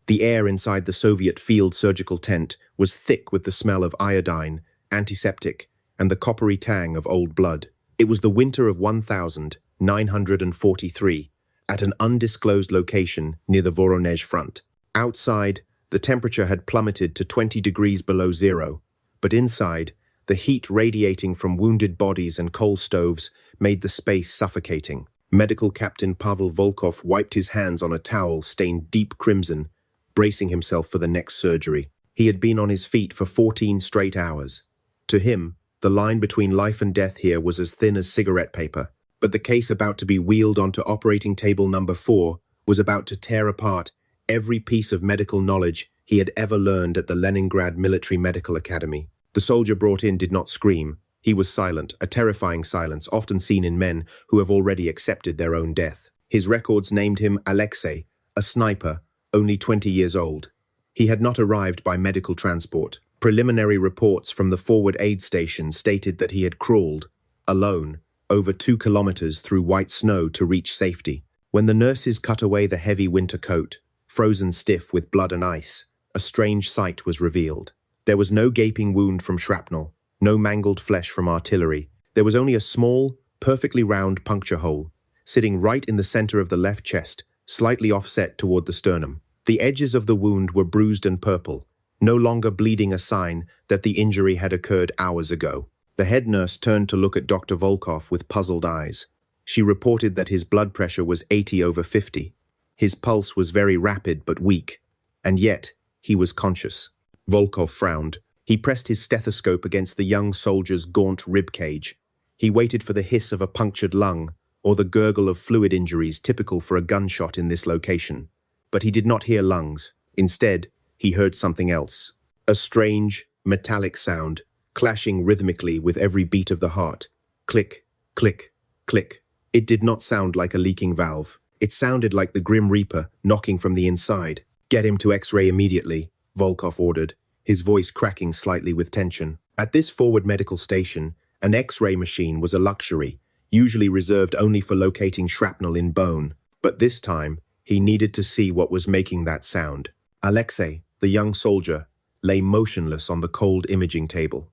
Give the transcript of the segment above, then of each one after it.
The air inside the Soviet field surgical tent was thick with the smell of iodine, antiseptic, and the coppery tang of old blood. It was the winter of 1943, at an undisclosed location near the Voronezh Front. Outside, the temperature had plummeted to 20 degrees below zero, but inside, the heat radiating from wounded bodies and coal stoves made the space suffocating. Medical Captain Pavel Volkov wiped his hands on a towel stained deep crimson, bracing himself for the next surgery. He had been on his feet for 14 straight hours. To him, the line between life and death here was as thin as cigarette paper, but the case about to be wheeled onto operating table number 4 was about to tear apart every piece of medical knowledge he had ever learned at the Leningrad Military Medical Academy. The soldier brought in did not scream. He was silent, a terrifying silence often seen in men who have already accepted their own death. His records named him Alexei, a sniper, only 20 years old. He had not arrived by medical transport. Preliminary reports from the forward aid station stated that he had crawled, alone, over 2 kilometers through white snow to reach safety. When the nurses cut away the heavy winter coat, frozen stiff with blood and ice, a strange sight was revealed. There was no gaping wound from shrapnel, no mangled flesh from artillery. There was only a small, perfectly round puncture hole, sitting right in the center of the left chest, slightly offset toward the sternum. The edges of the wound were bruised and purple, no longer bleeding, a sign that the injury had occurred hours ago. The head nurse turned to look at Dr. Volkov with puzzled eyes. She reported that his blood pressure was 80/50. His pulse was very rapid but weak, and yet he was conscious. Volkov frowned. He pressed his stethoscope against the young soldier's gaunt rib cage. He waited for the hiss of a punctured lung or the gurgle of fluid injuries typical for a gunshot in this location. But he did not hear lungs. Instead, he heard something else. A strange, metallic sound, clashing rhythmically with every beat of the heart. Click, click, click. It did not sound like a leaking valve. It sounded like the Grim Reaper knocking from the inside. "Get him to X-ray immediately," Volkov ordered, his voice cracking slightly with tension. At this forward medical station, an X-ray machine was a luxury, usually reserved only for locating shrapnel in bone. But this time, he needed to see what was making that sound. Alexei, the young soldier, lay motionless on the cold imaging table.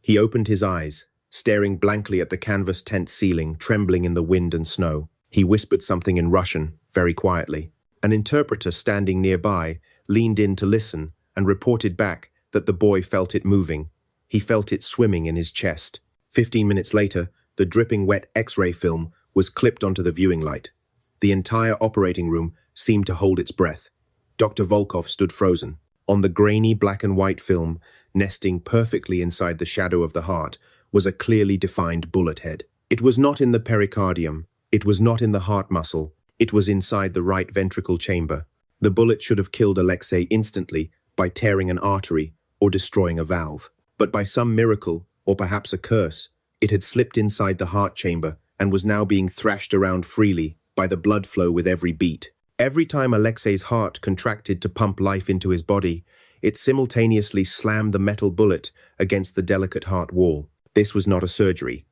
He opened his eyes, staring blankly at the canvas tent ceiling, trembling in the wind and snow. He whispered something in Russian, very quietly. An interpreter standing nearby leaned in to listen and reported back that the boy felt it moving. He felt it swimming in his chest. 15 minutes later, the dripping wet X-ray film was clipped onto the viewing light. The entire operating room seemed to hold its breath. Dr. Volkov stood frozen. On the grainy black and white film, nesting perfectly inside the shadow of the heart, was a clearly defined bullet head. It was not in the pericardium. It was not in the heart muscle. It was inside the right ventricle chamber. The bullet should have killed Alexei instantly by tearing an artery or destroying a valve. But by some miracle, or perhaps a curse, it had slipped inside the heart chamber and was now being thrashed around freely by the blood flow with every beat. Every time Alexei's heart contracted to pump life into his body, it simultaneously slammed the metal bullet against the delicate heart wall. This was not a surgery.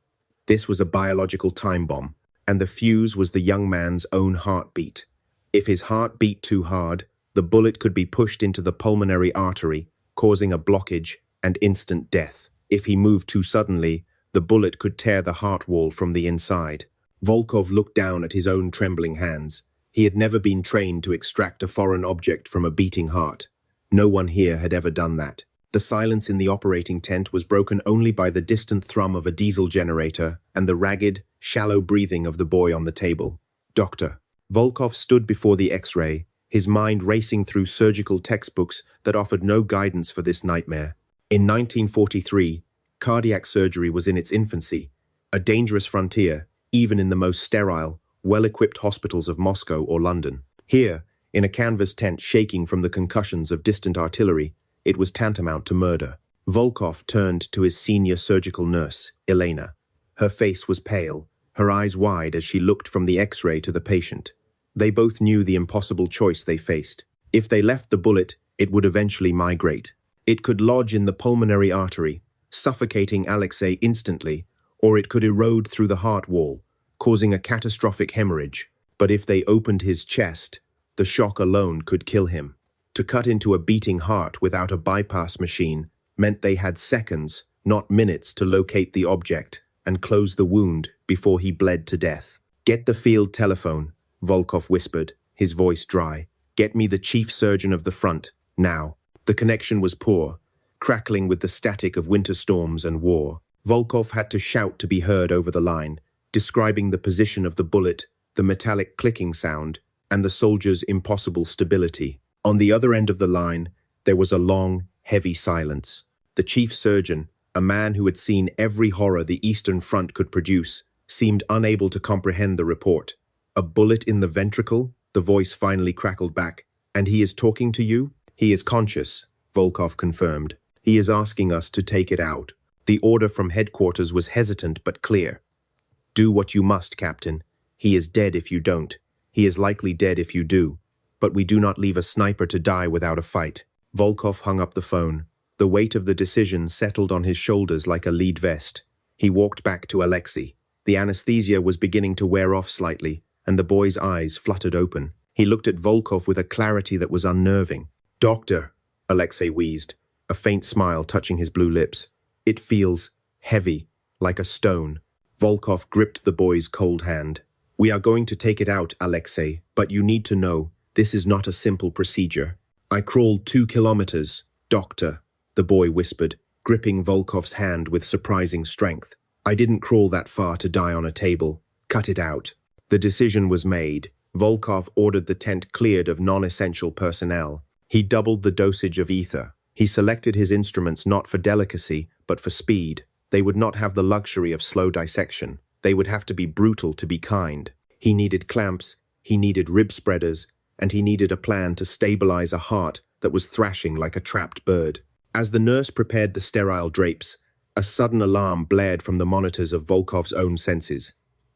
This was a biological time bomb, and the fuse was the young man's own heartbeat. If his heart beat too hard, the bullet could be pushed into the pulmonary artery, causing a blockage and instant death. If he moved too suddenly, the bullet could tear the heart wall from the inside. Volkov looked down at his own trembling hands. He had never been trained to extract a foreign object from a beating heart. No one here had ever done that. The silence in the operating tent was broken only by the distant thrum of a diesel generator and the ragged, shallow breathing of the boy on the table. "Doctor." Volkov stood before the X-ray, his mind racing through surgical textbooks that offered no guidance for this nightmare. In 1943, cardiac surgery was in its infancy, a dangerous frontier, even in the most sterile, well-equipped hospitals of Moscow or London. Here, in a canvas tent shaking from the concussions of distant artillery, it was tantamount to murder. Volkov turned to his senior surgical nurse, Elena. Her face was pale, her eyes wide as she looked from the X-ray to the patient. They both knew the impossible choice they faced. If they left the bullet, it would eventually migrate. It could lodge in the pulmonary artery, suffocating Alexei instantly, or it could erode through the heart wall, causing a catastrophic hemorrhage. But if they opened his chest, the shock alone could kill him. To cut into a beating heart without a bypass machine meant they had seconds, not minutes, to locate the object and close the wound before he bled to death. "Get the field telephone," Volkov whispered, his voice dry. "Get me the chief surgeon of the front, now." The connection was poor, crackling with the static of winter storms and war. Volkov had to shout to be heard over the line, describing the position of the bullet, the metallic clicking sound, and the soldier's impossible stability. On the other end of the line, there was a long, heavy silence. The chief surgeon, a man who had seen every horror the Eastern Front could produce, seemed unable to comprehend the report. "A bullet in the ventricle?" The voice finally crackled back. "And he is talking to you?" "He is conscious," Volkov confirmed. "He is asking us to take it out." The order from headquarters was hesitant but clear. "Do what you must, Captain. He is dead if you don't. He is likely dead if you do. But we do not leave a sniper to die without a fight." Volkov hung up the phone. The weight of the decision settled on his shoulders like a lead vest. He walked back to Alexei. The anesthesia was beginning to wear off slightly, and the boy's eyes fluttered open. He looked at Volkov with a clarity that was unnerving. "Doctor," Alexei wheezed, a faint smile touching his blue lips. "It feels heavy, like a stone." Volkov gripped the boy's cold hand. "We are going to take it out, Alexei, but you need to know, this is not a simple procedure." "I crawled 2 kilometers, doctor," the boy whispered, gripping Volkov's hand with surprising strength. "I didn't crawl that far to die on a table. Cut it out." The decision was made. Volkov ordered the tent cleared of non-essential personnel. He doubled the dosage of ether. He selected his instruments not for delicacy, but for speed. They would not have the luxury of slow dissection. They would have to be brutal to be kind. He needed clamps, he needed rib spreaders, and he needed a plan to stabilize a heart that was thrashing like a trapped bird. As the nurse prepared the sterile drapes, a sudden alarm blared from the monitors of Volkov's own senses.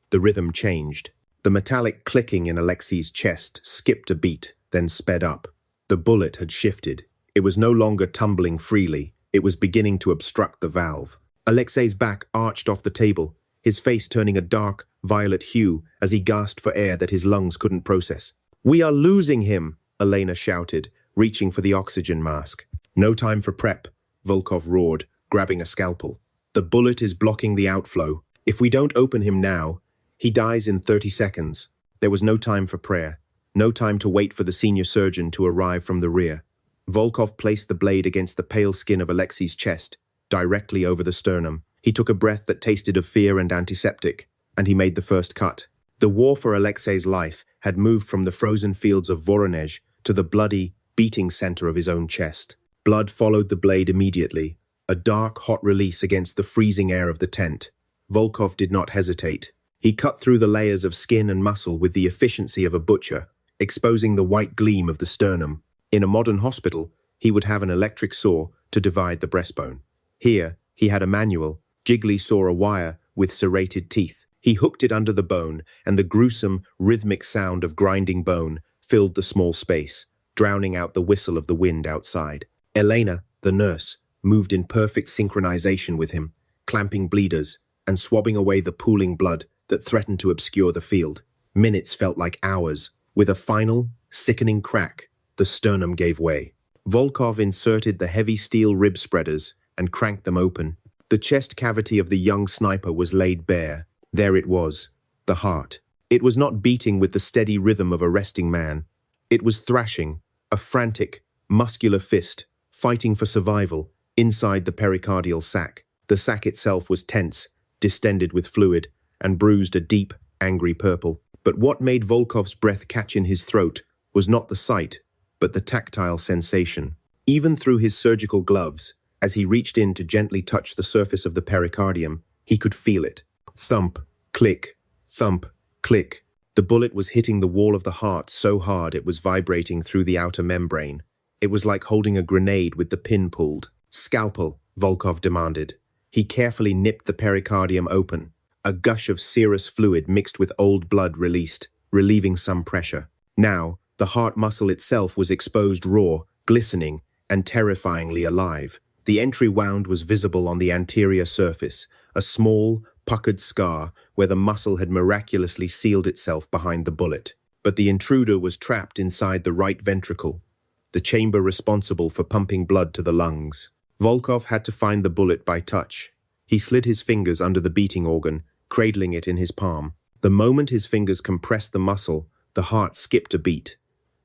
The rhythm changed. The metallic clicking in Alexei's chest skipped a beat, then sped up. The bullet had shifted. It was no longer tumbling freely. It was beginning to obstruct the valve. Alexei's back arched off the table, his face turning a dark, violet hue as he gasped for air that his lungs couldn't process. "We are losing him," Elena shouted, reaching for the oxygen mask. "No time for prep," Volkov roared, grabbing a scalpel. "The bullet is blocking the outflow. If we don't open him now, he dies in 30 seconds. There was no time for prayer, no time to wait for the senior surgeon to arrive from the rear. Volkov placed the blade against the pale skin of Alexei's chest, directly over the sternum. He took a breath that tasted of fear and antiseptic, and he made the first cut. The war for Alexei's life had moved from the frozen fields of Voronezh to the bloody, beating center of his own chest. Blood followed the blade immediately, a dark, hot release against the freezing air of the tent. Volkov did not hesitate. He cut through the layers of skin and muscle with the efficiency of a butcher, exposing the white gleam of the sternum. In a modern hospital, he would have an electric saw to divide the breastbone. Here, he had a manual, jiggly saw a wire with serrated teeth. He hooked it under the bone, and the gruesome, rhythmic sound of grinding bone filled the small space, drowning out the whistle of the wind outside. Elena, the nurse, moved in perfect synchronization with him, clamping bleeders and swabbing away the pooling blood that threatened to obscure the field. Minutes felt like hours. With a final, sickening crack, the sternum gave way. Volkov inserted the heavy steel rib spreaders and cranked them open. The chest cavity of the young sniper was laid bare. There it was, the heart. It was not beating with the steady rhythm of a resting man. It was thrashing, a frantic, muscular fist, fighting for survival, inside the pericardial sac. The sac itself was tense, distended with fluid, and bruised a deep, angry purple. But what made Volkov's breath catch in his throat was not the sight, but the tactile sensation. Even through his surgical gloves, as he reached in to gently touch the surface of the pericardium, he could feel it. Thump, click, thump, click. The bullet was hitting the wall of the heart so hard it was vibrating through the outer membrane. It was like holding a grenade with the pin pulled. "Scalpel," Volkov demanded. He carefully nipped the pericardium open. A gush of serous fluid mixed with old blood released, relieving some pressure. Now, the heart muscle itself was exposed raw, glistening, and terrifyingly alive. The entry wound was visible on the anterior surface, a small, puckered scar where the muscle had miraculously sealed itself behind the bullet. But the intruder was trapped inside the right ventricle, the chamber responsible for pumping blood to the lungs. Volkov had to find the bullet by touch. He slid his fingers under the beating organ, cradling it in his palm. The moment his fingers compressed the muscle, the heart skipped a beat.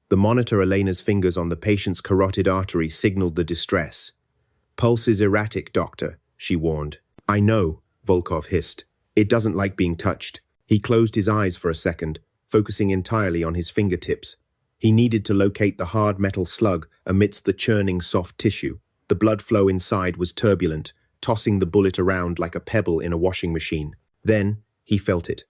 The monitor Elena's fingers on the patient's carotid artery signaled the distress. "Pulse is erratic, doctor," she warned. "I know," Volkov hissed. "It doesn't like being touched." He closed his eyes for a second, focusing entirely on his fingertips. He needed to locate the hard metal slug amidst the churning soft tissue. The blood flow inside was turbulent, tossing the bullet around like a pebble in a washing machine. Then he felt it.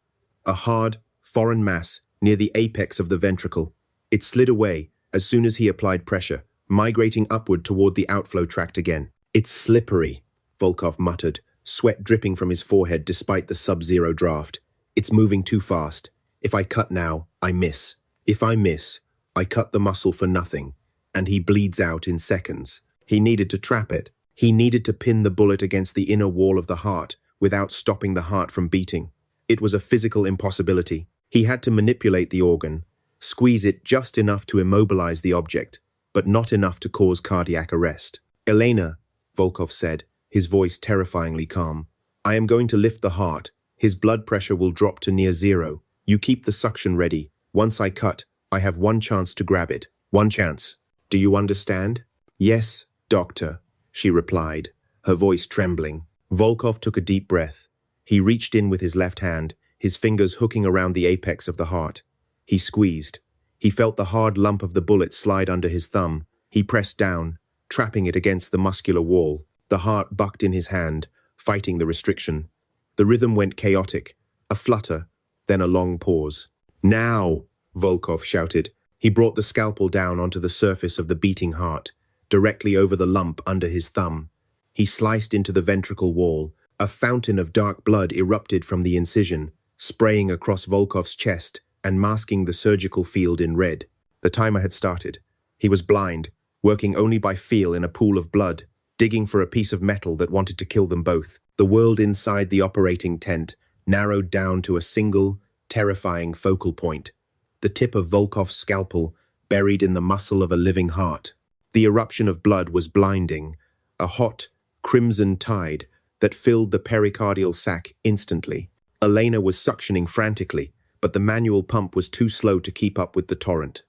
A hard, foreign mass near the apex of the ventricle. It slid away as soon as he applied pressure, migrating upward toward the outflow tract again. "It's slippery," Volkov muttered, sweat dripping from his forehead despite the sub-zero draft. "It's moving too fast. If I cut now, I miss. If I miss, I cut the muscle for nothing, and he bleeds out in seconds." He needed to trap it. He needed to pin the bullet against the inner wall of the heart without stopping the heart from beating. It was a physical impossibility. He had to manipulate the organ, squeeze it just enough to immobilize the object, but not enough to cause cardiac arrest. "Elena," Volkov said, his voice terrifyingly calm, "I am going to lift the heart. His blood pressure will drop to near zero. You keep the suction ready. Once I cut, I have one chance to grab it. One chance. Do you understand?" "Yes, doctor," she replied, her voice trembling. Volkov took a deep breath. He reached in with his left hand, his fingers hooking around the apex of the heart. He squeezed. He felt the hard lump of the bullet slide under his thumb. He pressed down, trapping it against the muscular wall. The heart bucked in his hand, fighting the restriction. The rhythm went chaotic, a flutter, then a long pause. "Now!" Volkov shouted. He brought the scalpel down onto the surface of the beating heart, directly over the lump under his thumb. He sliced into the ventricle wall. A fountain of dark blood erupted from the incision, spraying across Volkov's chest and masking the surgical field in red. The timer had started. He was blind, working only by feel in a pool of blood, digging for a piece of metal that wanted to kill them both. The world inside the operating tent narrowed down to a single, terrifying focal point. The tip of Volkov's scalpel buried in the muscle of a living heart. The eruption of blood was blinding, a hot, crimson tide that filled the pericardial sac instantly. Elena was suctioning frantically, but the manual pump was too slow to keep up with the torrent.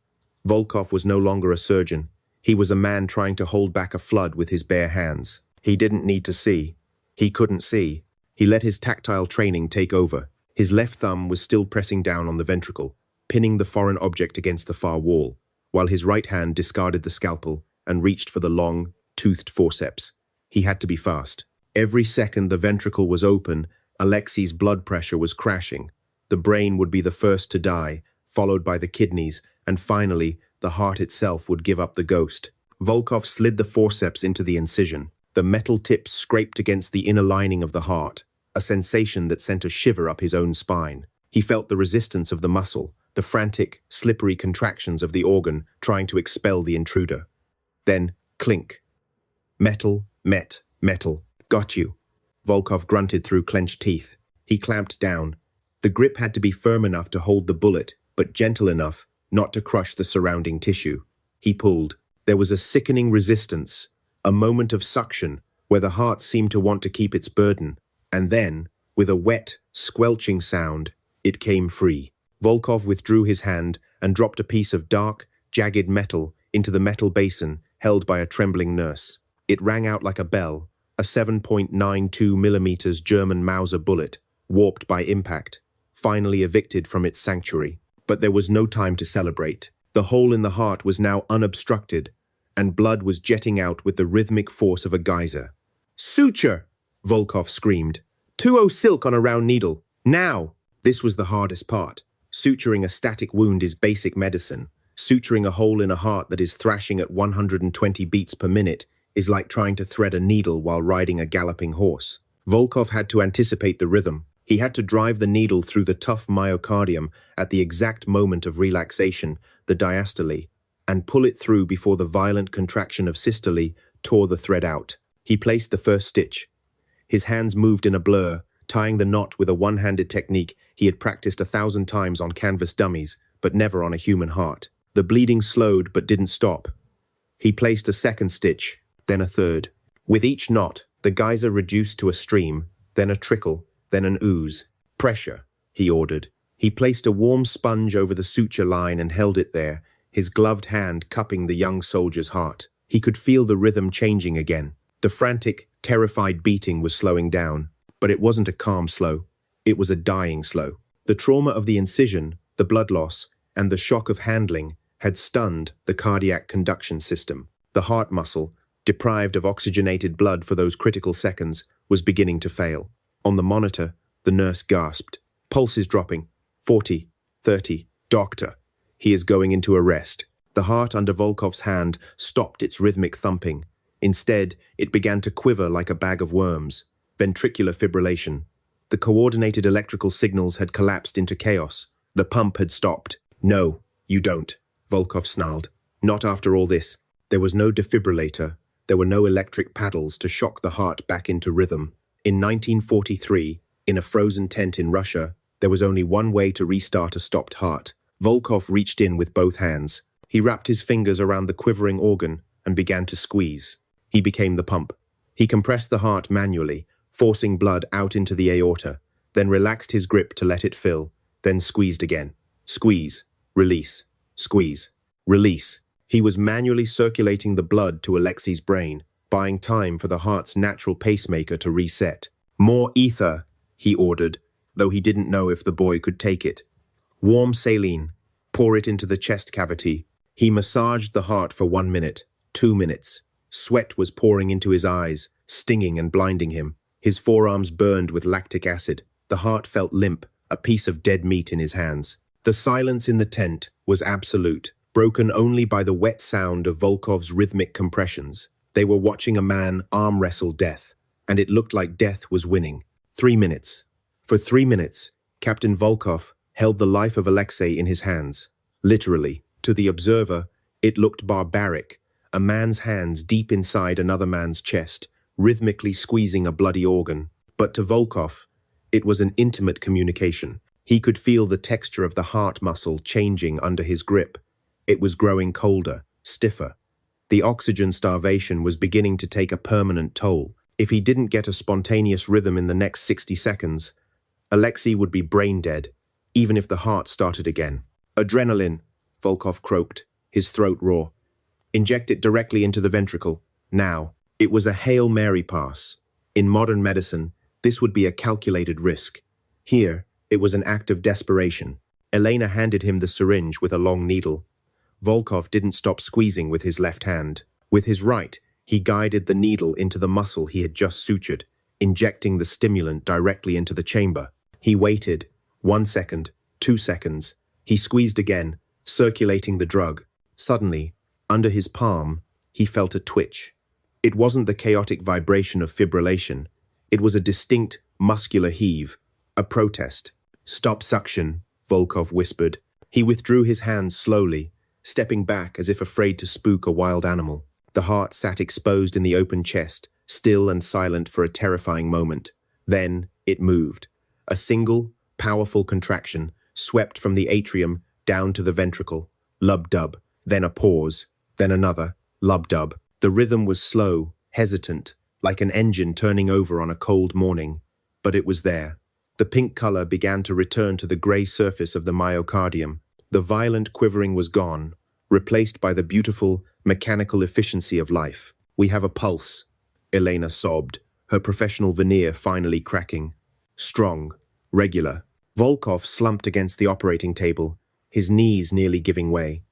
Volkov was no longer a surgeon. He was a man trying to hold back a flood with his bare hands. He didn't need to see. He couldn't see. He let his tactile training take over. His left thumb was still pressing down on the ventricle, pinning the foreign object against the far wall, while his right hand discarded the scalpel and reached for the long, toothed forceps. He had to be fast. Every second the ventricle was open, Alexei's blood pressure was crashing. The brain would be the first to die, followed by the kidneys, and finally, the heart itself would give up the ghost. Volkov slid the forceps into the incision. The metal tips scraped against the inner lining of the heart, a sensation that sent a shiver up his own spine. He felt the resistance of the muscle, the frantic, slippery contractions of the organ trying to expel the intruder. Then, clink. Metal, metal. "Got you," Volkov grunted through clenched teeth. He clamped down. The grip had to be firm enough to hold the bullet, but gentle enough not to crush the surrounding tissue. He pulled. There was a sickening resistance, a moment of suction where the heart seemed to want to keep its burden, and then, with a wet, squelching sound, it came free. Volkov withdrew his hand and dropped a piece of dark, jagged metal into the metal basin held by a trembling nurse. It rang out like a bell, a 7.92 millimeters German Mauser bullet, warped by impact, finally evicted from its sanctuary. But there was no time to celebrate. The hole in the heart was now unobstructed, and blood was jetting out with the rhythmic force of a geyser. "Suture!" Volkov screamed. 2-0 silk on a round needle. Now! This was the hardest part. Suturing a static wound is basic medicine. Suturing a hole in a heart that is thrashing at 120 beats per minute is like trying to thread a needle while riding a galloping horse. Volkov had to anticipate the rhythm. He had to drive the needle through the tough myocardium at the exact moment of relaxation, the diastole, and pull it through before the violent contraction of systole tore the thread out. He placed the first stitch. His hands moved in a blur, tying the knot with a one-handed technique he had practiced 1,000 times on canvas dummies, but never on a human heart. The bleeding slowed but didn't stop. He placed a second stitch, then a third. With each knot, the geyser reduced to a stream, then a trickle, then an ooze. Pressure, he ordered. He placed a warm sponge over the suture line and held it there, his gloved hand cupping the young soldier's heart. He could feel the rhythm changing again. The frantic, terrified beating was slowing down, but it wasn't a calm slow. It was a dying slow. The trauma of the incision, the blood loss, and the shock of handling had stunned the cardiac conduction system. The heart muscle, deprived of oxygenated blood for those critical seconds, was beginning to fail. On the monitor, the nurse gasped. Pulse is dropping. 40, 30. Doctor, he is going into arrest. The heart under Volkov's hand stopped its rhythmic thumping. Instead, it began to quiver like a bag of worms. Ventricular fibrillation. The coordinated electrical signals had collapsed into chaos. The pump had stopped. No, you don't, Volkov snarled. Not after all this. There was no defibrillator. There were no electric paddles to shock the heart back into rhythm. In 1943, in a frozen tent in Russia, there was only one way to restart a stopped heart. Volkov reached in with both hands. He wrapped his fingers around the quivering organ and began to squeeze. He became the pump. He compressed the heart manually, forcing blood out into the aorta, then relaxed his grip to let it fill, then squeezed again. Squeeze, release, squeeze, release. He was manually circulating the blood to Alexei's brain, buying time for the heart's natural pacemaker to reset. More ether, he ordered, though he didn't know if the boy could take it. Warm saline, pour it into the chest cavity. He massaged the heart for 1 minute, 2 minutes. Sweat was pouring into his eyes, stinging and blinding him. His forearms burned with lactic acid. The heart felt limp, a piece of dead meat in his hands. The silence in the tent was absolute, broken only by the wet sound of Volkov's rhythmic compressions. They were watching a man arm wrestle death, and it looked like death was winning. 3 minutes. For 3 minutes, Captain Volkov held the life of Alexei in his hands. Literally, to the observer, it looked barbaric, a man's hands deep inside another man's chest, rhythmically squeezing a bloody organ. But to Volkov, it was an intimate communication. He could feel the texture of the heart muscle changing under his grip. It was growing colder, stiffer. The oxygen starvation was beginning to take a permanent toll. If he didn't get a spontaneous rhythm in the next 60 seconds, Alexei would be brain dead, even if the heart started again. Adrenaline, Volkov croaked, his throat raw. Inject it directly into the ventricle, now. It was a Hail Mary pass. In modern medicine, this would be a calculated risk. Here, it was an act of desperation. Elena handed him the syringe with a long needle. Volkov didn't stop squeezing with his left hand. With his right, he guided the needle into the muscle he had just sutured, injecting the stimulant directly into the chamber. He waited. 1 second, 2 seconds. He squeezed again, circulating the drug. Suddenly, under his palm, he felt a twitch. It wasn't the chaotic vibration of fibrillation. It was a distinct, muscular heave, a protest. Stop suction, Volkov whispered. He withdrew his hands slowly, stepping back as if afraid to spook a wild animal. The heart sat exposed in the open chest, still and silent for a terrifying moment. Then it moved. A single, powerful contraction swept from the atrium down to the ventricle. Lub-dub. Then a pause. Then another. Lub-dub. The rhythm was slow, hesitant, like an engine turning over on a cold morning. But it was there. The pink color began to return to the gray surface of the myocardium. The violent quivering was gone, replaced by the beautiful, mechanical efficiency of life. We have a pulse, Elena sobbed, her professional veneer finally cracking. Strong, regular. Volkov slumped against the operating table, his knees nearly giving way.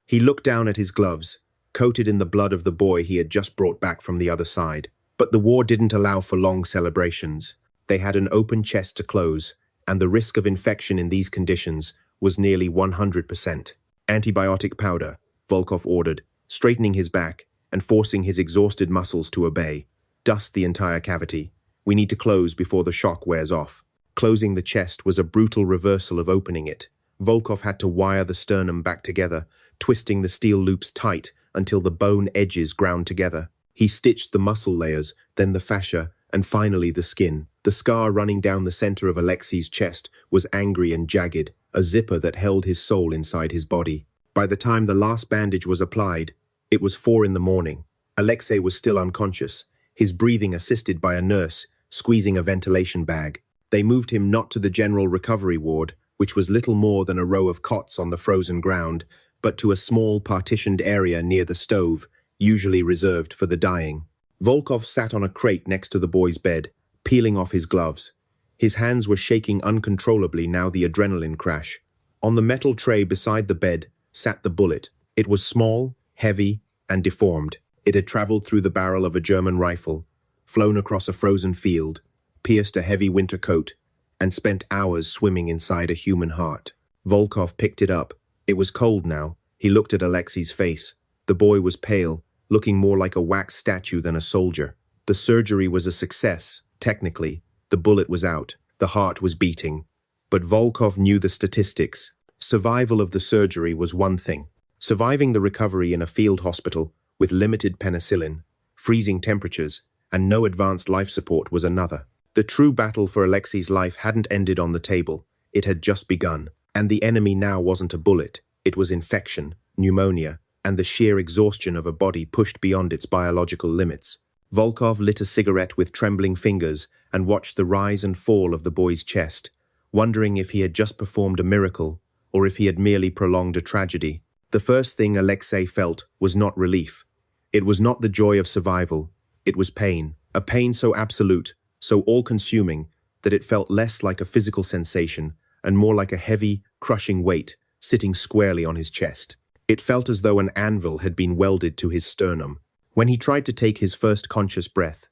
He looked down at his gloves, coated in the blood of the boy he had just brought back from the other side. But the war didn't allow for long celebrations. They had an open chest to close, and the risk of infection in these conditions was nearly 100%. Antibiotic powder, Volkov ordered, straightening his back and forcing his exhausted muscles to obey. Dust the entire cavity. We need to close before the shock wears off. Closing the chest was a brutal reversal of opening it. Volkov had to wire the sternum back together, twisting the steel loops tight until the bone edges ground together. He stitched the muscle layers, then the fascia, and finally the skin. The scar running down the center of Alexei's chest was angry and jagged, a zipper that held his soul inside his body. By the time the last bandage was applied, It was 4 in the morning. Alexei was still unconscious, his breathing assisted by a nurse squeezing a ventilation bag. They moved him not to the general recovery ward, which was little more than a row of cots on the frozen ground, but to a small partitioned area near the stove, usually reserved for the dying. Volkov sat on a crate next to the boy's bed, peeling off his gloves. His hands were shaking uncontrollably now the adrenaline crash. On the metal tray beside the bed sat the bullet. It was small, heavy, and deformed. It had traveled through the barrel of a German rifle, flown across a frozen field, pierced a heavy winter coat, and spent hours swimming inside a human heart. Volkov picked it up. It was cold now. He looked at Alexei's face. The boy was pale, looking more like a wax statue than a soldier. The surgery was a success, technically. The bullet was out. The heart was beating. But Volkov knew the statistics. Survival of the surgery was one thing. Surviving the recovery in a field hospital with limited penicillin, freezing temperatures, and no advanced life support was another. The true battle for Alexei's life hadn't ended on the table. It had just begun. And the enemy now wasn't a bullet. It was infection, pneumonia, and the sheer exhaustion of a body pushed beyond its biological limits. Volkov lit a cigarette with trembling fingers and watched the rise and fall of the boy's chest, wondering if he had just performed a miracle or if he had merely prolonged a tragedy. The first thing Alexei felt was not relief. It was not the joy of survival. It was pain, a pain so absolute, so all-consuming, that it felt less like a physical sensation and more like a heavy, crushing weight sitting squarely on his chest. It felt as though an anvil had been welded to his sternum. When he tried to take his first conscious breath,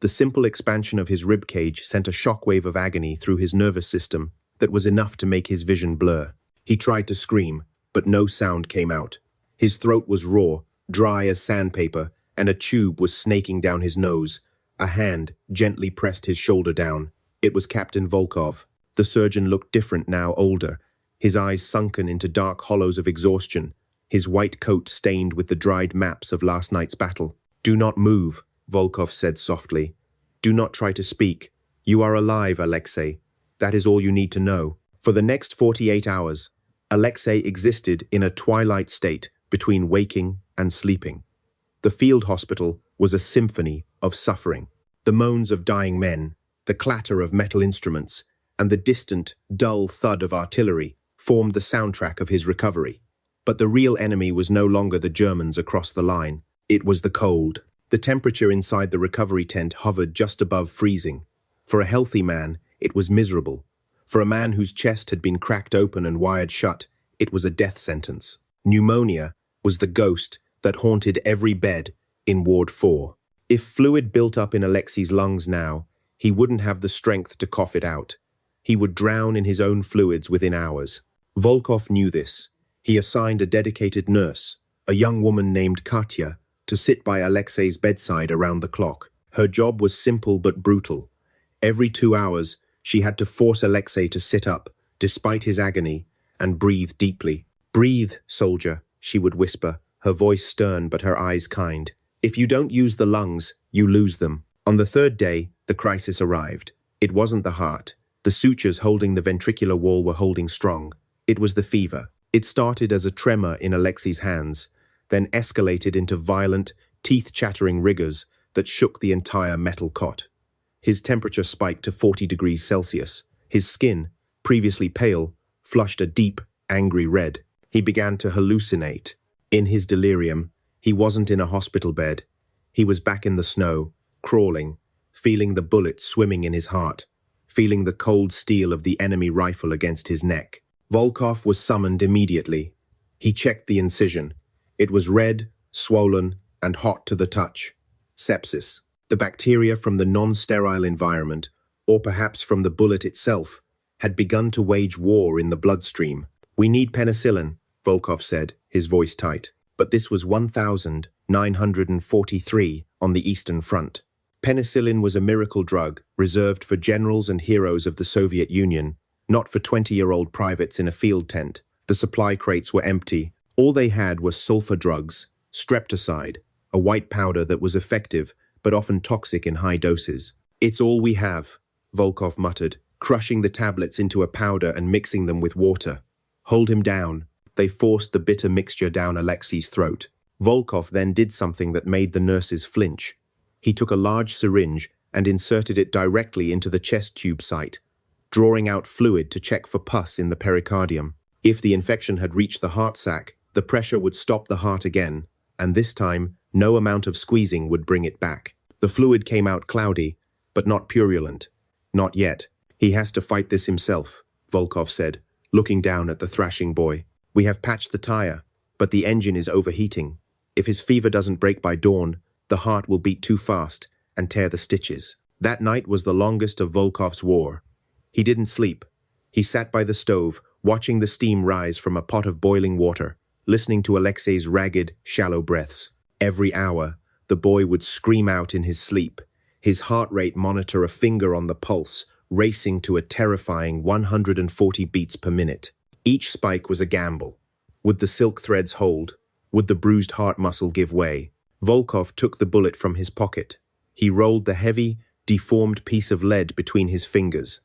the simple expansion of his rib cage sent a shockwave of agony through his nervous system that was enough to make his vision blur. He tried to scream, but no sound came out. His throat was raw, dry as sandpaper, and a tube was snaking down his nose. A hand gently pressed his shoulder down. It was Captain Volkov. The surgeon looked different now, older, his eyes sunken into dark hollows of exhaustion, his white coat stained with the dried maps of last night's battle. "Do not move," Volkov said softly. "Do not try to speak. You are alive, Alexei. That is all you need to know." For the next 48 hours, Alexei existed in a twilight state between waking and sleeping. The field hospital was a symphony of suffering. The moans of dying men, the clatter of metal instruments, and the distant, dull thud of artillery formed the soundtrack of his recovery. But the real enemy was no longer the Germans across the line. It was the cold. The temperature inside the recovery tent hovered just above freezing. For a healthy man, it was miserable. For a man whose chest had been cracked open and wired shut, it was a death sentence. Pneumonia was the ghost that haunted every bed in Ward 4. If fluid built up in Alexei's lungs now, he wouldn't have the strength to cough it out. He would drown in his own fluids within hours. Volkov knew this. He assigned a dedicated nurse, a young woman named Katya, to sit by Alexei's bedside around the clock. Her job was simple but brutal. Every 2 hours, she had to force Alexei to sit up, despite his agony, and breathe deeply. "Breathe, soldier," she would whisper, her voice stern but her eyes kind. "If you don't use the lungs, you lose them." On the third day, the crisis arrived. It wasn't the heart. The sutures holding the ventricular wall were holding strong. It was the fever. It started as a tremor in Alexei's hands, then escalated into violent, teeth-chattering rigors that shook the entire metal cot. His temperature spiked to 40 degrees Celsius. His skin, previously pale, flushed a deep, angry red. He began to hallucinate. In his delirium, he wasn't in a hospital bed. He was back in the snow, crawling, feeling the bullet swimming in his heart, feeling the cold steel of the enemy rifle against his neck. Volkov was summoned immediately. He checked the incision. It was red, swollen, and hot to the touch. Sepsis. The bacteria from the non-sterile environment, or perhaps from the bullet itself, had begun to wage war in the bloodstream. "We need penicillin," Volkov said, his voice tight. But this was 1943 on the Eastern Front. Penicillin was a miracle drug reserved for generals and heroes of the Soviet Union, not for 20-year-old privates in a field tent. The supply crates were empty. All they had were sulfur drugs, streptocide, a white powder that was effective but often toxic in high doses. "It's all we have," Volkov muttered, crushing the tablets into a powder and mixing them with water. "Hold him down." They forced the bitter mixture down Alexei's throat. Volkov then did something that made the nurses flinch. He took a large syringe and inserted it directly into the chest tube site, drawing out fluid to check for pus in the pericardium. If the infection had reached the heart sac, the pressure would stop the heart again, and this time, no amount of squeezing would bring it back. The fluid came out cloudy, but not purulent. Not yet. He has to fight this himself, Volkov said, looking down at the thrashing boy. We have patched the tire, but the engine is overheating. If his fever doesn't break by dawn, the heart will beat too fast and tear the stitches. That night was the longest of Volkov's war. He didn't sleep. He sat by the stove, watching the steam rise from a pot of boiling water, listening to Alexei's ragged, shallow breaths. Every hour, the boy would scream out in his sleep, his heart rate monitor a finger on the pulse, racing to a terrifying 140 beats per minute. Each spike was a gamble. Would the silk threads hold? Would the bruised heart muscle give way? Volkov took the bullet from his pocket. He rolled the heavy, deformed piece of lead between his fingers.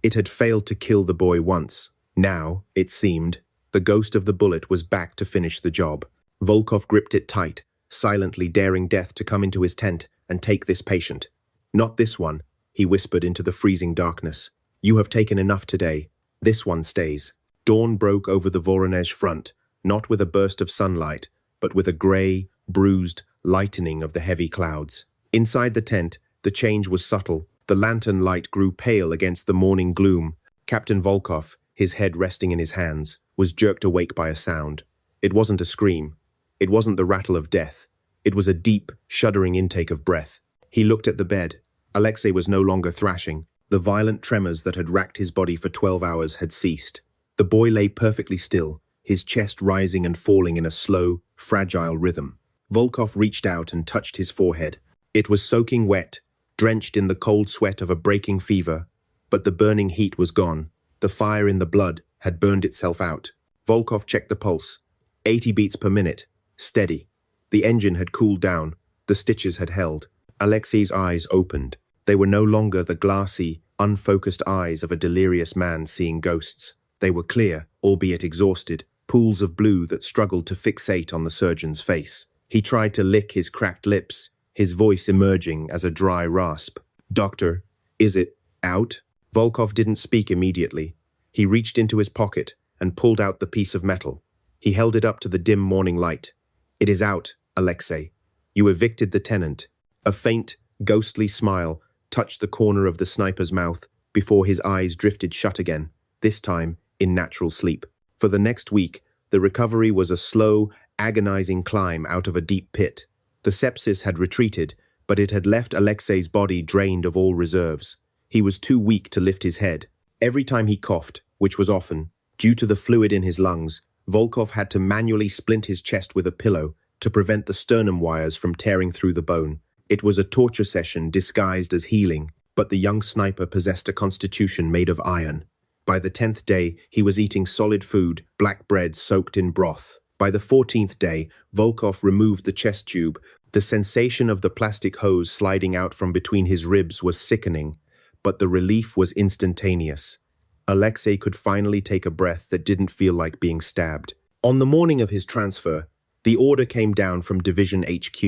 It had failed to kill the boy once. Now, it seemed, the ghost of the bullet was back to finish the job. Volkov gripped it tight, silently daring death to come into his tent and take this patient. Not this one, he whispered into the freezing darkness. You have taken enough today. This one stays. Dawn broke over the Voronezh Front, not with a burst of sunlight, but with a grey, bruised lightening of the heavy clouds. Inside the tent, the change was subtle. The lantern light grew pale against the morning gloom. Captain Volkov, his head resting in his hands, was jerked awake by a sound. It wasn't a scream. It wasn't the rattle of death. It was a deep, shuddering intake of breath. He looked at the bed. Alexei was no longer thrashing. The violent tremors that had racked his body for 12 hours had ceased. The boy lay perfectly still, his chest rising and falling in a slow, fragile rhythm. Volkov reached out and touched his forehead. It was soaking wet, drenched in the cold sweat of a breaking fever, but the burning heat was gone. The fire in the blood had burned itself out. Volkov checked the pulse. 80 beats per minute. Steady. The engine had cooled down. The stitches had held. Alexei's eyes opened. They were no longer the glassy, unfocused eyes of a delirious man seeing ghosts. They were clear, albeit exhausted, pools of blue that struggled to fixate on the surgeon's face. He tried to lick his cracked lips, his voice emerging as a dry rasp. Doctor, is it out? Volkov didn't speak immediately. He reached into his pocket and pulled out the piece of metal. He held it up to the dim morning light. It is out, Alexei. You evicted the tenant. A faint, ghostly smile touched the corner of the sniper's mouth before his eyes drifted shut again, this time in natural sleep. For the next week, the recovery was a slow, agonizing climb out of a deep pit. The sepsis had retreated, but it had left Alexei's body drained of all reserves. He was too weak to lift his head. Every time he coughed, which was often, due to the fluid in his lungs, Volkov had to manually splint his chest with a pillow to prevent the sternum wires from tearing through the bone. It was a torture session disguised as healing, but the young sniper possessed a constitution made of iron. By the 10th day, he was eating solid food, black bread soaked in broth. By the 14th day, Volkov removed the chest tube. The sensation of the plastic hose sliding out from between his ribs was sickening, but the relief was instantaneous. Alexei could finally take a breath that didn't feel like being stabbed. On the morning of his transfer, the order came down from Division HQ.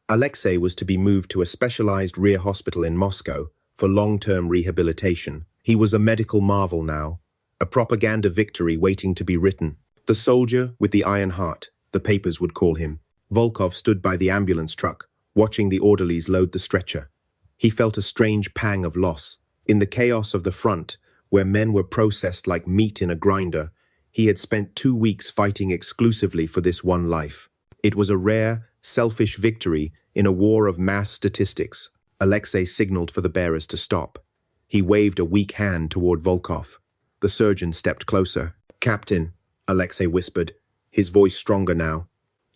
Alexei was to be moved to a specialized rear hospital in Moscow for long-term rehabilitation. He was a medical marvel now, a propaganda victory waiting to be written. The soldier with the iron heart, the papers would call him. Volkov stood by the ambulance truck, watching the orderlies load the stretcher. He felt a strange pang of loss. In the chaos of the front, where men were processed like meat in a grinder, he had spent 2 weeks fighting exclusively for this one life. It was a rare, selfish victory in a war of mass statistics. Alexei signaled for the bearers to stop. He waved a weak hand toward Volkov. The surgeon stepped closer. Captain, Alexei whispered, his voice stronger now.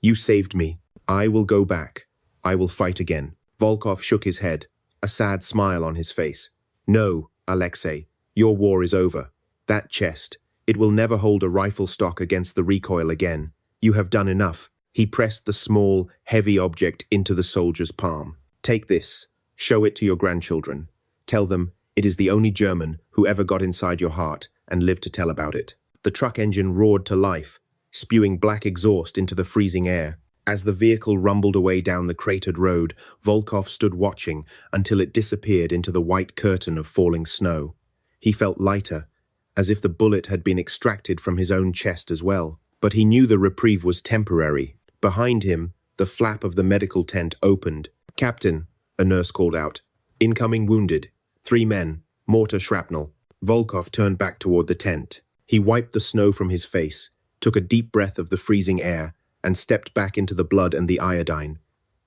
You saved me. I will go back. I will fight again. Volkov shook his head, a sad smile on his face. No, Alexei, your war is over. That chest, it will never hold a rifle stock against the recoil again. You have done enough. He pressed the small, heavy object into the soldier's palm. Take this. Show it to your grandchildren. Tell them it is the only German who ever got inside your heart and lived to tell about it. The truck engine roared to life, spewing black exhaust into the freezing air. As the vehicle rumbled away down the cratered road, Volkov stood watching until it disappeared into the white curtain of falling snow. He felt lighter, as if the bullet had been extracted from his own chest as well. But he knew the reprieve was temporary. Behind him, the flap of the medical tent opened. "Captain," a nurse called out. "Incoming wounded. 3 men. Mortar shrapnel." Volkov turned back toward the tent. He wiped the snow from his face, took a deep breath of the freezing air, and stepped back into the blood and the iodine.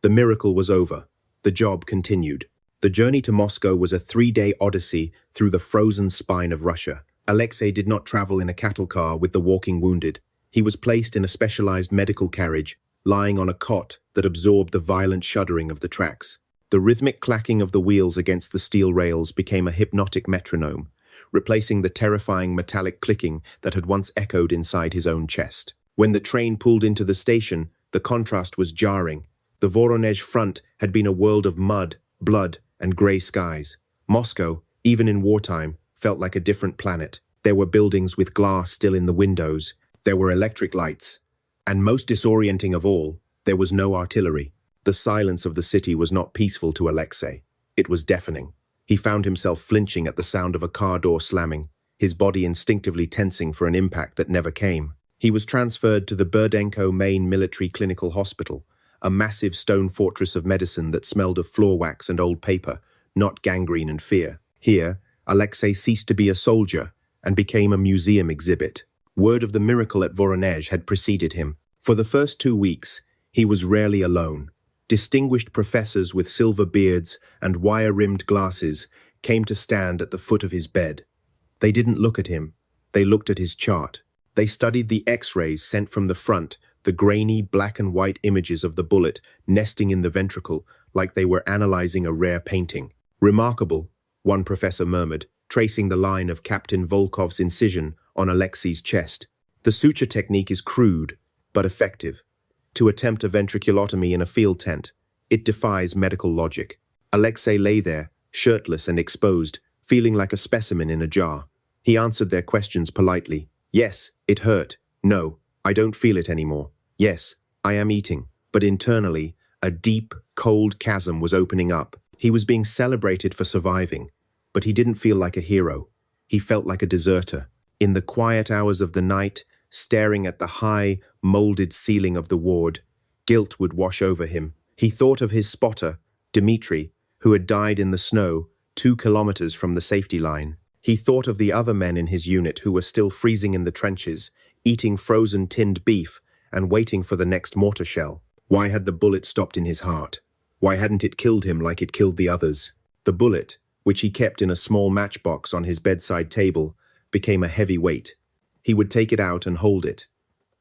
The miracle was over. The job continued. The journey to Moscow was a 3-day odyssey through the frozen spine of Russia. Alexei did not travel in a cattle car with the walking wounded. He was placed in a specialized medical carriage, lying on a cot that absorbed the violent shuddering of the tracks. The rhythmic clacking of the wheels against the steel rails became a hypnotic metronome, replacing the terrifying metallic clicking that had once echoed inside his own chest. When the train pulled into the station, the contrast was jarring. The Voronezh Front had been a world of mud, blood, and grey skies. Moscow, even in wartime, felt like a different planet. There were buildings with glass still in the windows. There were electric lights. And most disorienting of all, there was no artillery. The silence of the city was not peaceful to Alexei. It was deafening. He found himself flinching at the sound of a car door slamming, his body instinctively tensing for an impact that never came. He was transferred to the Burdenko Main Military Clinical Hospital, a massive stone fortress of medicine that smelled of floor wax and old paper, not gangrene and fear. Here, Alexei ceased to be a soldier and became a museum exhibit. Word of the miracle at Voronezh had preceded him. For the first 2 weeks, he was rarely alone. Distinguished professors with silver beards and wire-rimmed glasses came to stand at the foot of his bed. They didn't look at him. They looked at his chart. They studied the X-rays sent from the front, the grainy black and white images of the bullet nesting in the ventricle like they were analyzing a rare painting. "Remarkable," one professor murmured, tracing the line of Captain Volkov's incision on Alexei's chest. "The suture technique is crude, but effective. To attempt a ventriculotomy in a field tent, it defies medical logic." Alexei lay there, shirtless and exposed, feeling like a specimen in a jar. He answered their questions politely. "Yes, it hurt. No, I don't feel it anymore. Yes, I am eating." But internally, a deep, cold chasm was opening up. He was being celebrated for surviving, but he didn't feel like a hero. He felt like a deserter. In the quiet hours of the night, staring at the high, molded ceiling of the ward, guilt would wash over him. He thought of his spotter, Dmitri, who had died in the snow 2 kilometers from the safety line. He thought of the other men in his unit who were still freezing in the trenches, eating frozen tinned beef and waiting for the next mortar shell. Why had the bullet stopped in his heart? Why hadn't it killed him like it killed the others? The bullet, which he kept in a small matchbox on his bedside table, became a heavy weight. He would take it out and hold it.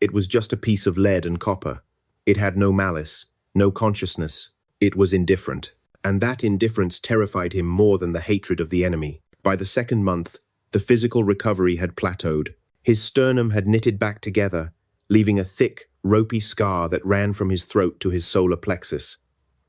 It was just a piece of lead and copper. It had no malice, no consciousness. It was indifferent. And that indifference terrified him more than the hatred of the enemy. By the second month, the physical recovery had plateaued. His sternum had knitted back together, leaving a thick, ropey scar that ran from his throat to his solar plexus.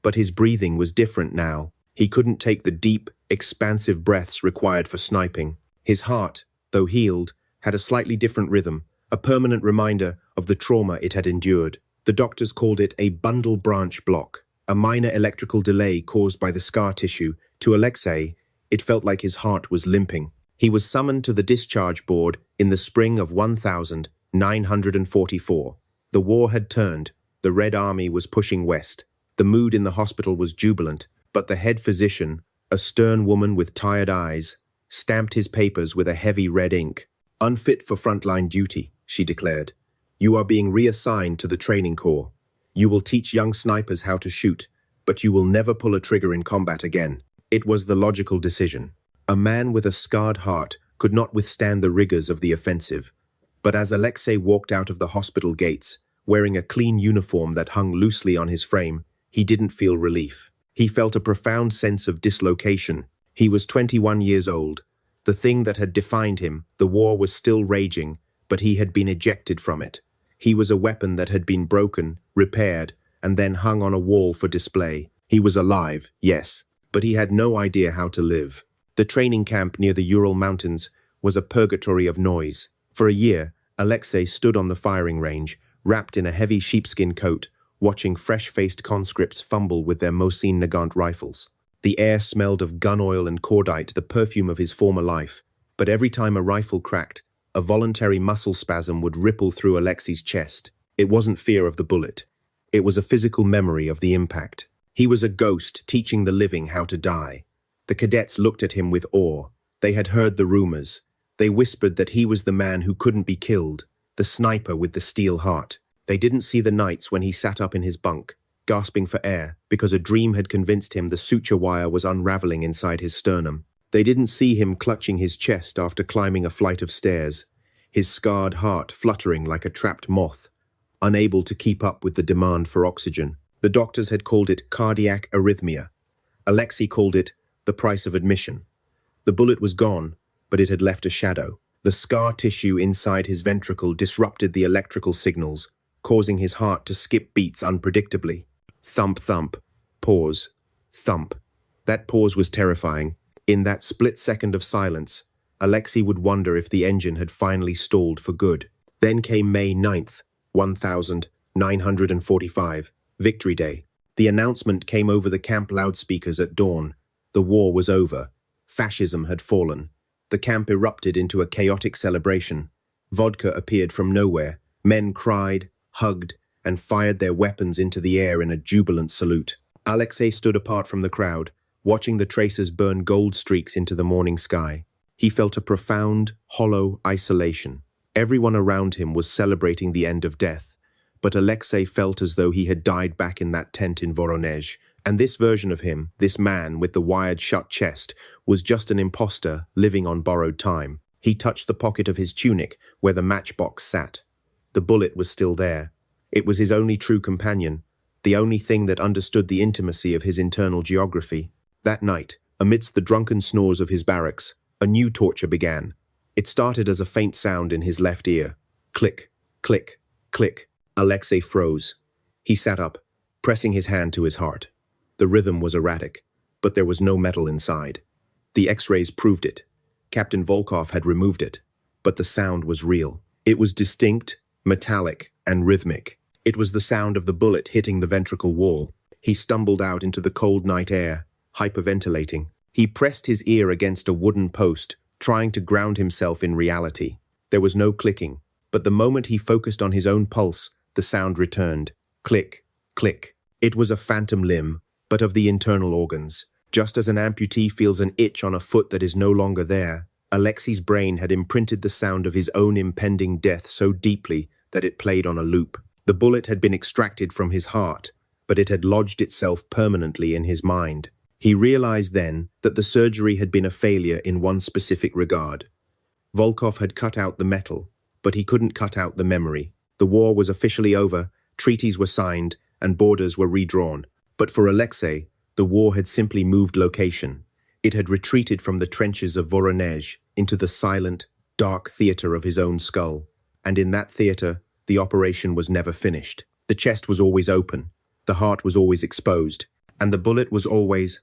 But his breathing was different now. He couldn't take the deep, expansive breaths required for sniping. His heart, though healed, had a slightly different rhythm, a permanent reminder of the trauma it had endured. The doctors called it a bundle branch block, a minor electrical delay caused by the scar tissue. To Alexei, it felt like his heart was limping. He was summoned to the discharge board in the spring of 1944. The war had turned. The Red Army was pushing west. The mood in the hospital was jubilant, but the head physician, a stern woman with tired eyes, stamped his papers with a heavy red ink. "Unfit for frontline duty," she declared. "You are being reassigned to the training corps. You will teach young snipers how to shoot, but you will never pull a trigger in combat again." It was the logical decision. A man with a scarred heart could not withstand the rigors of the offensive. But as Alexei walked out of the hospital gates, wearing a clean uniform that hung loosely on his frame, he didn't feel relief. He felt a profound sense of dislocation. He was 21 years old. The thing that had defined him, the war, was still raging, but he had been ejected from it. He was a weapon that had been broken, repaired, and then hung on a wall for display. He was alive, yes, but he had no idea how to live. The training camp near the Ural Mountains was a purgatory of noise. For a year, Alexei stood on the firing range, wrapped in a heavy sheepskin coat, watching fresh-faced conscripts fumble with their Mosin Nagant rifles. The air smelled of gun oil and cordite, the perfume of his former life. But every time a rifle cracked, a voluntary muscle spasm would ripple through Alexei's chest. It wasn't fear of the bullet. It was a physical memory of the impact. He was a ghost teaching the living how to die. The cadets looked at him with awe. They had heard the rumors. They whispered that he was the man who couldn't be killed, the sniper with the steel heart. They didn't see the nights when he sat up in his bunk, gasping for air, because a dream had convinced him the suture wire was unraveling inside his sternum. They didn't see him clutching his chest after climbing a flight of stairs, his scarred heart fluttering like a trapped moth, unable to keep up with the demand for oxygen. The doctors had called it cardiac arrhythmia. Alexei called it the price of admission. The bullet was gone, but it had left a shadow. The scar tissue inside his ventricle disrupted the electrical signals, causing his heart to skip beats unpredictably. Thump, thump, pause, thump. That pause was terrifying. In that split second of silence, Alexei would wonder if the engine had finally stalled for good. Then came May 9th, 1945, Victory Day. The announcement came over the camp loudspeakers at dawn. The war was over. Fascism had fallen. The camp erupted into a chaotic celebration. Vodka appeared from nowhere. Men cried, hugged, and fired their weapons into the air in a jubilant salute. Alexei stood apart from the crowd, watching the tracers burn gold streaks into the morning sky. He felt a profound, hollow isolation. Everyone around him was celebrating the end of death, but Alexei felt as though he had died back in that tent in Voronezh. And this version of him, this man with the wired-shut chest, was just an imposter living on borrowed time. He touched the pocket of his tunic where the matchbox sat. The bullet was still there. It was his only true companion, the only thing that understood the intimacy of his internal geography. That night, amidst the drunken snores of his barracks, a new torture began. It started as a faint sound in his left ear. Click, click, click. Alexei froze. He sat up, pressing his hand to his heart. The rhythm was erratic, but there was no metal inside. The X-rays proved it. Captain Volkov had removed it, but the sound was real. It was distinct, metallic, and rhythmic. It was the sound of the bullet hitting the ventricle wall. He stumbled out into the cold night air, hyperventilating. He pressed his ear against a wooden post, trying to ground himself in reality. There was no clicking, but the moment he focused on his own pulse, the sound returned. Click, click. It was a phantom limb, but of the internal organs. Just as an amputee feels an itch on a foot that is no longer there, Alexei's brain had imprinted the sound of his own impending death so deeply that it played on a loop. The bullet had been extracted from his heart, but it had lodged itself permanently in his mind. He realized then that the surgery had been a failure in one specific regard. Volkov had cut out the metal, but he couldn't cut out the memory. The war was officially over, treaties were signed, and borders were redrawn. But for Alexei, the war had simply moved location. It had retreated from the trenches of Voronezh into the silent, dark theater of his own skull. And in that theater, the operation was never finished. The chest was always open, the heart was always exposed, and the bullet was always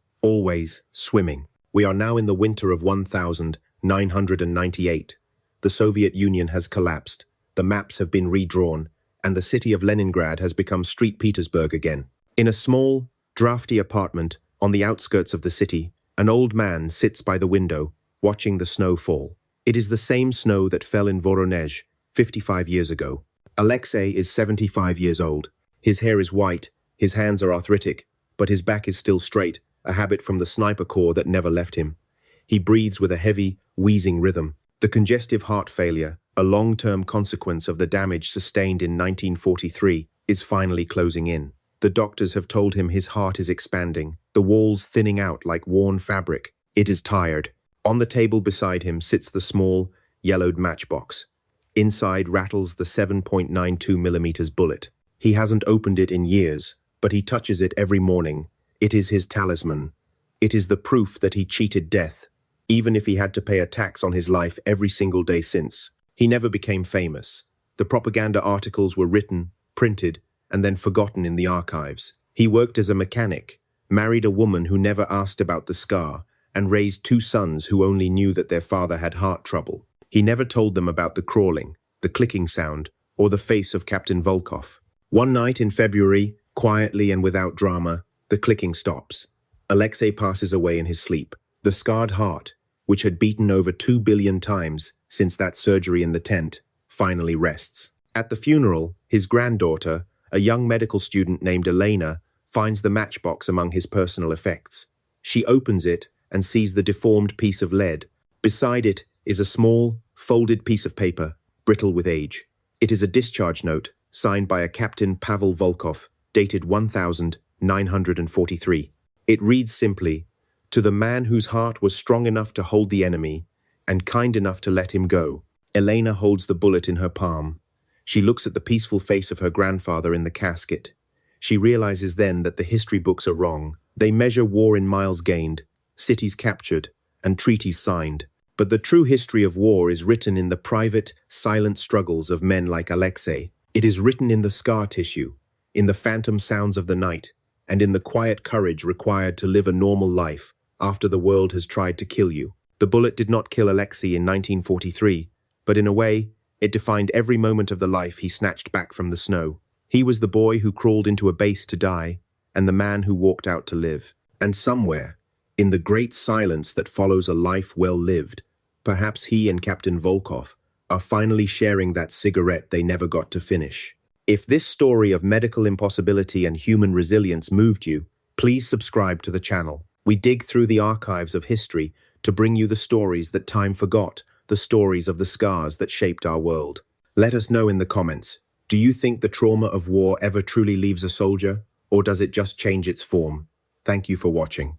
swimming. We are now in the winter of 1998. The Soviet Union has collapsed, the maps have been redrawn, and the city of Leningrad has become Street Petersburg again. In a small, drafty apartment on the outskirts of the city, an old man sits by the window, watching the snow fall. It is the same snow that fell in Voronezh 55 years ago. Alexei is 75 years old. His hair is white, his hands are arthritic, but his back is still straight, a habit from the sniper corps that never left him. He breathes with a heavy, wheezing rhythm. The congestive heart failure, a long-term consequence of the damage sustained in 1943, is finally closing in. The doctors have told him his heart is expanding, the walls thinning out like worn fabric. It is tired. On the table beside him sits the small, yellowed matchbox. Inside rattles the 7.92mm bullet. He hasn't opened it in years, but he touches it every morning. It is his talisman. It is the proof that he cheated death, even if he had to pay a tax on his life every single day since. He never became famous. The propaganda articles were written, printed, and then forgotten in the archives. He worked as a mechanic, married a woman who never asked about the scar, and raised 2 sons who only knew that their father had heart trouble. He never told them about the crawling, the clicking sound, or the face of Captain Volkov. One night in February, Quietly and without drama, the clicking stops. Alexei passes away in his sleep. The scarred heart, which had beaten over 2 billion times since that surgery in the tent, finally rests. At the funeral, his granddaughter, a young medical student named Elena, finds the matchbox among his personal effects. She opens it and sees the deformed piece of lead. Beside it is a small, folded piece of paper, brittle with age. It is a discharge note, signed by a Captain Pavel Volkov, dated 1943. It reads simply, "To the man whose heart was strong enough to hold the enemy, and kind enough to let him go." Elena holds the bullet in her palm. She looks at the peaceful face of her grandfather in the casket. She realizes then that the history books are wrong. They measure war in miles gained, cities captured, and treaties signed. But the true history of war is written in the private, silent struggles of men like Alexei. It is written in the scar tissue, in the phantom sounds of the night, and in the quiet courage required to live a normal life after the world has tried to kill you. The bullet did not kill Alexei in 1943, but in a way, it defined every moment of the life he snatched back from the snow. He was the boy who crawled into a base to die, and the man who walked out to live. And somewhere, in the great silence that follows a life well lived, perhaps he and Captain Volkov are finally sharing that cigarette they never got to finish. If this story of medical impossibility and human resilience moved you, please subscribe to the channel. We dig through the archives of history to bring you the stories that time forgot, the stories of the scars that shaped our world. Let us know in the comments, do you think the trauma of war ever truly leaves a soldier, or does it just change its form? Thank you for watching.